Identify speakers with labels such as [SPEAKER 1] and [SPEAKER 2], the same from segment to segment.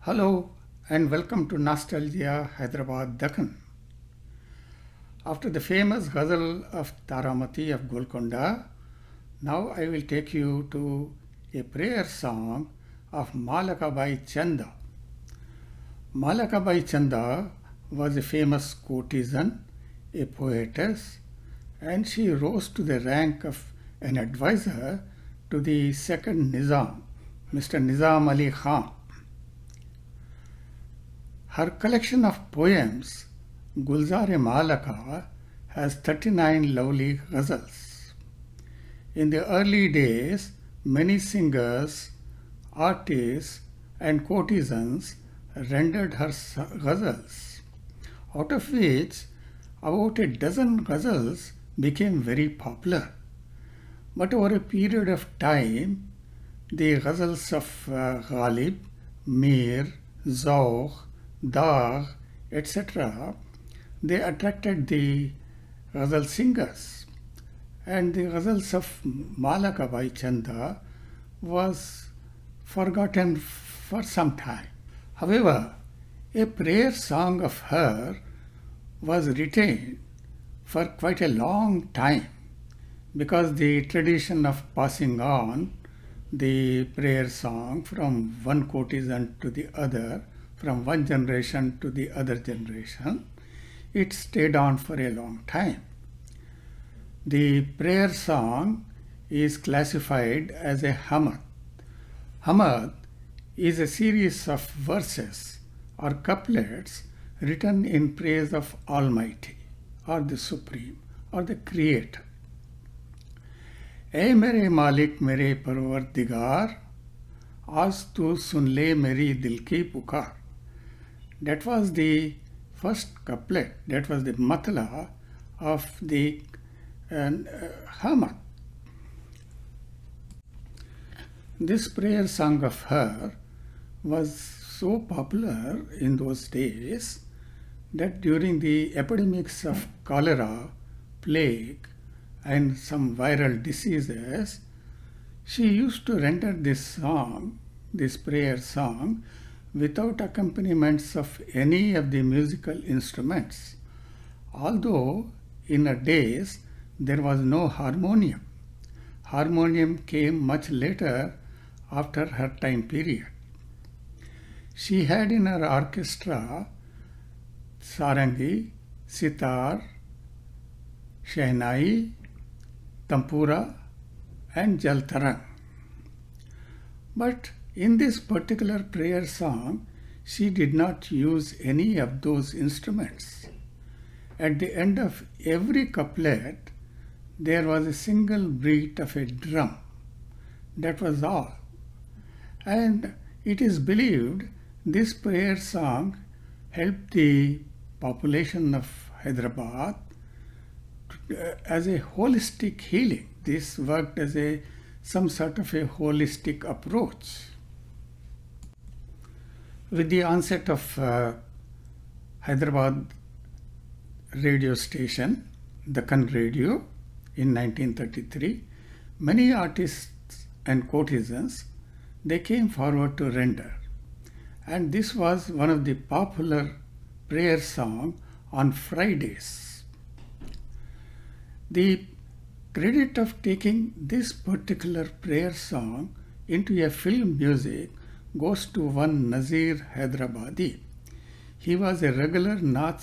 [SPEAKER 1] Hello and welcome to Nostalgia Hyderabad Dakhan. After the famous ghazal of Taramati of Golconda, now I will take you to a prayer song of Malakabai Chanda. Malakabai Chanda was a famous courtesan, a poetess, and she rose to the rank of an advisor to the second Nizam, Mr. Nizam Ali Khan. Her collection of poems, Gulzar-e-Malaka, has 39 lovely ghazals. In the early days, many singers, artists, and courtesans rendered her ghazals, out of which about a dozen ghazals became very popular. But over a period of time, the ghazals of Ghalib, Mir, Zawq, Dagh, etc., they attracted the ghazal singers. And the ghazals of Malakabai Chanda was forgotten for some time. However, a prayer song of her was retained for quite a long time because the tradition of passing on the prayer song from one courtesan to the other, from one generation to the other generation, it stayed on for a long time. The prayer song is classified as a hamad. Hamad is a series of verses or couplets written in praise of Almighty or the Supreme or the Creator. ए मेरे मालिक मेरे परवरदिगार, आज तू सुन ले मेरी दिल की पुकार. That was the first couplet, that was the matla of the Hamad. This prayer song of her was so popular in those days that during the epidemics of cholera, plague, and some viral diseases, she used to render this song, this prayer song, without accompaniments of any of the musical instruments. Although in her days there was no harmonium. Harmonium came much later after her time period. She had in her orchestra sarangi, sitar, shehnai, tampura, and jaltarang. But in this particular prayer song, she did not use any of those instruments. At the end of every couplet, there was a single beat of a drum. That was all. And it is believed this prayer song helped the population of Hyderabad as a holistic healing. This worked as some sort of a holistic approach. With the onset of Hyderabad radio station, Deccan Radio, in 1933, many artists and courtesans, they came forward to render. And this was one of the popular prayer songs on Fridays. The credit of taking this particular prayer song into a film music goes to one Nazir Hyderabadi. He was a regular Naat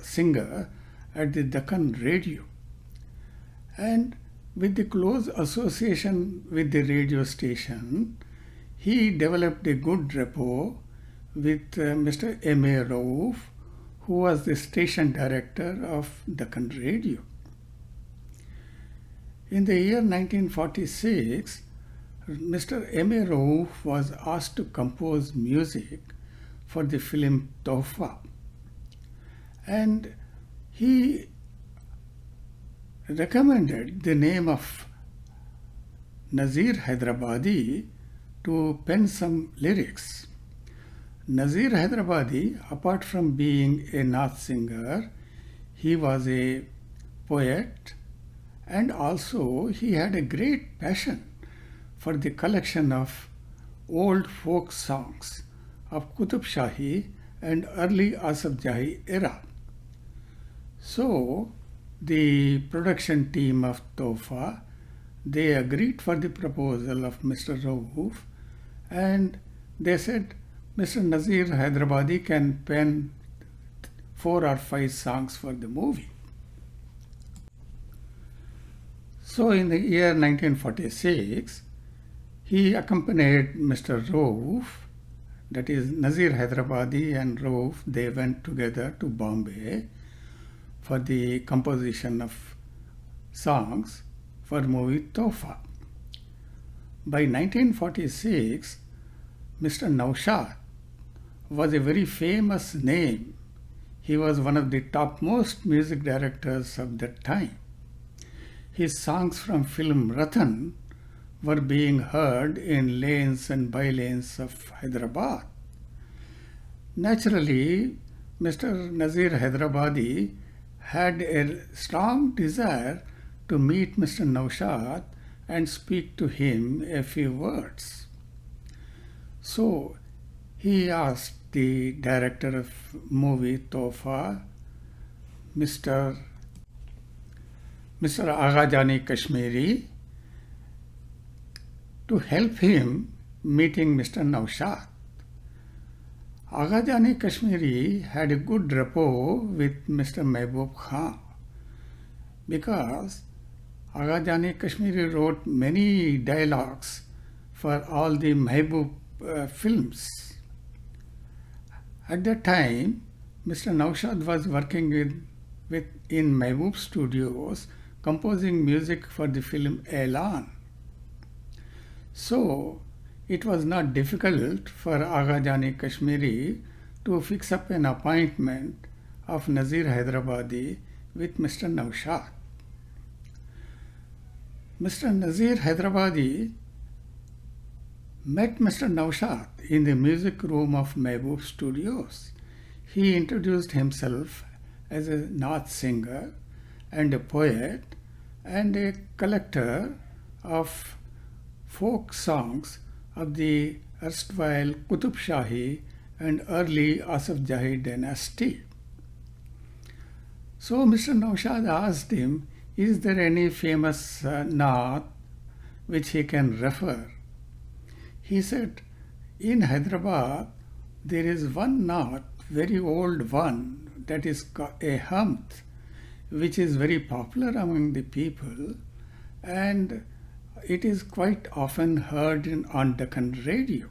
[SPEAKER 1] singer at the Deccan Radio. And with the close association with the radio station, he developed a good rapport with Mr. M.A. Rauf, who was the station director of Deccan Radio. In the year 1946, Mr. M.A. Rauf was asked to compose music for the film Tohfa. And he recommended the name of Nazir Hyderabadi to pen some lyrics. Nazir Hyderabadi, apart from being a Naat singer, he was a poet, and also he had a great passion for the collection of old folk songs of Qutub Shahi and early Asaf Jahi era. So, the production team of Tofa, they agreed for the proposal of Mr. Rauf, and they said Mr. Nazir Hyderabadi can pen 4 or 5 songs for the movie. So in the year 1946, he accompanied Mr. Rauf, that is Nazir Hyderabadi and Rauf, they went together to Bombay for the composition of songs for movie Tofa. By 1946, Mr. Naushad was a very famous name. He was one of the topmost music directors of that time. His songs from film Ratan were being heard in lanes and bylanes of Hyderabad. Naturally, Mr. Nazir Hyderabadi had a strong desire to meet Mr. Naushad and speak to him a few words. So he asked the director of movie Tofa, Mr. Aghajani Kashmiri, to help him meeting Mr. Naushad. Aghajani Kashmiri had a good rapport with Mr. Mehboob Khan because Aghajani Kashmiri wrote many dialogues for all the Mehboob films. At that time, Mr. Naushad was working in Mehboob Studios, composing music for the film Elan. So, it was not difficult for Aghajani Kashmiri to fix up an appointment of Nazir Hyderabadi with Mr. Naushad. Mr. Nazir Hyderabadi met Mr. Naushad in the music room of Mehboob Studios. He introduced himself as a Naat singer and a poet and a collector of folk songs of the erstwhile Qutub Shahi and early Asaf Jahi dynasty. So Mr. Naushad asked him, is there any famous Naat which he can refer? He said, in Hyderabad there is one Naat, very old one, that is a Hamd, which is very popular among the people, and it is quite often heard on Deccan radio.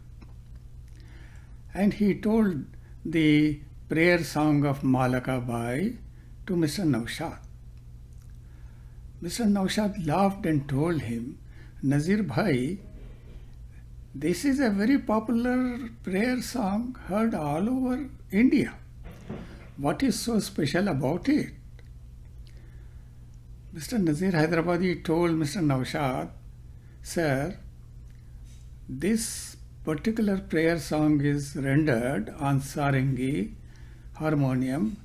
[SPEAKER 1] And he told the prayer song of Malaka Bai to Mr. Naushad. Mr. Naushad laughed and told him, Nazir Bhai, this is a very popular prayer song heard all over India. What is so special about it? Mr. Nazir Hyderabadi told Mr. Naushad, Sir, this particular prayer song is rendered on sarangi, harmonium,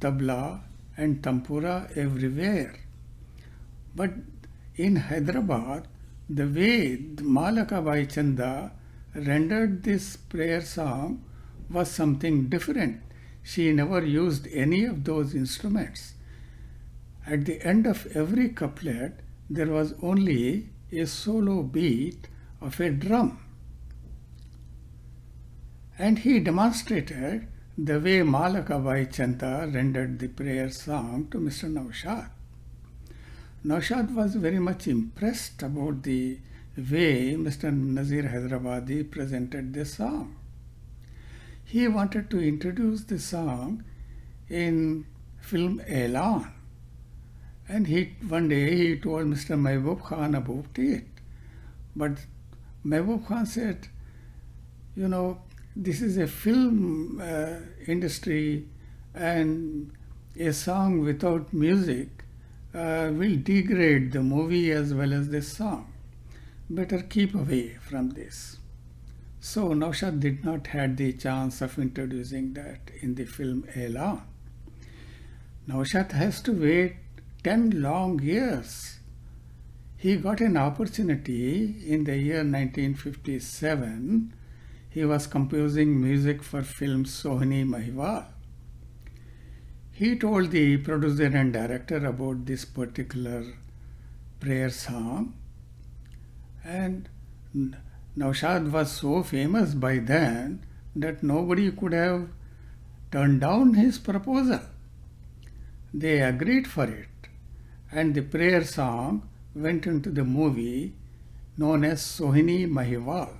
[SPEAKER 1] tabla and tampura everywhere. But in Hyderabad, the way Malaka Bai Chanda rendered this prayer song was something different. She never used any of those instruments. At the end of every couplet, there was only a solo beat of a drum. And he demonstrated the way Malaka Bai Chanda rendered the prayer song to Mr. Naushad. Naushad was very much impressed about the way Mr. Nazir Hyderabadi presented the song. He wanted to introduce the song in film Elan. And one day he told Mr. Mehboob Khan about it. But Mehboob Khan said, you know, this is a film industry and a song without music will degrade the movie as well as the song. Better keep away from this. So Naushad did not have the chance of introducing that in the film Elan. Naushad has to wait 10 long years. He got an opportunity in the year 1957 he was composing music for film Sohini Mahiwal. He told the producer and director about this particular prayer song, and Naushad was so famous by then that nobody could have turned down his proposal. They agreed for it, and the prayer song went into the movie known as Sohini Mahiwal.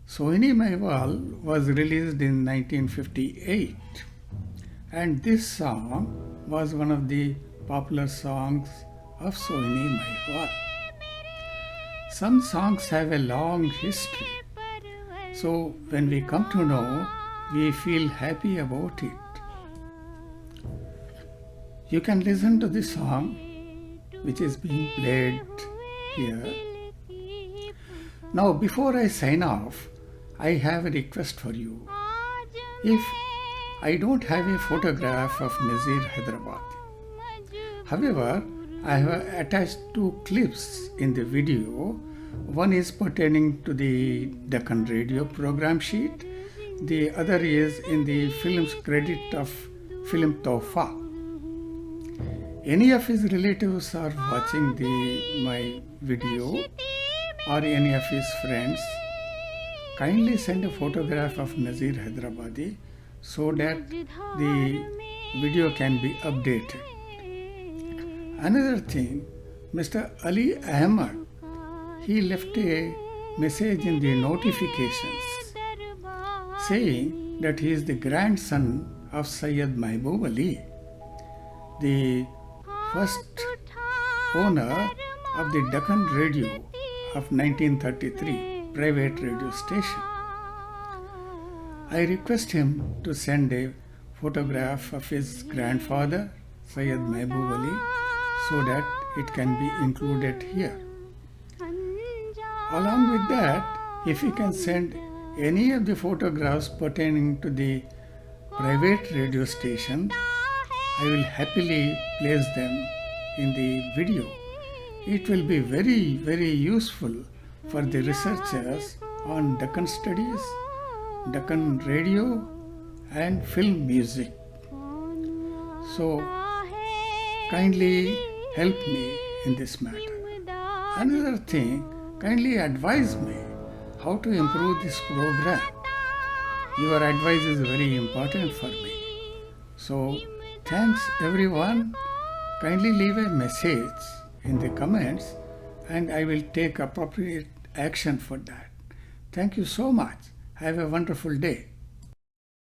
[SPEAKER 1] Sohini Mahiwal was released in 1958, and this song was one of the popular songs of Sohini Mahiwal. Some songs have a long history, so when we come to know, we feel happy about it. You can listen to the song which is being played here. Now, before I sign off, I have a request for you. If I don't have a photograph of Nazir Hyderabadi, however, I have attached two clips in the video. One is pertaining to the Deccan Radio program sheet. The other is in the film's credit of Film Tohfa. Any of his relatives are watching my video, or any of his friends, kindly send a photograph of Nazir Hyderabadi so that the video can be updated. Another thing, Mr. Ali Ahmad, he left a message in the notifications saying that he is the grandson of Sayyid Mahbub Ali, the first owner of the Deccan Radio of 1933, private radio station. I request him to send a photograph of his grandfather, Sayyid Mahbub Ali, so that it can be included here. Along with that, if he can send any of the photographs pertaining to the private radio station, I will happily place them in the video. It will be very, very useful for the researchers on Deccan studies, Deccan radio and film music. So, kindly help me in this matter. Another thing, kindly advise me how to improve this program. Your advice is very important for me. So, thanks everyone. Kindly leave a message in the comments and I will take appropriate action for that. Thank you so much. Have a wonderful day.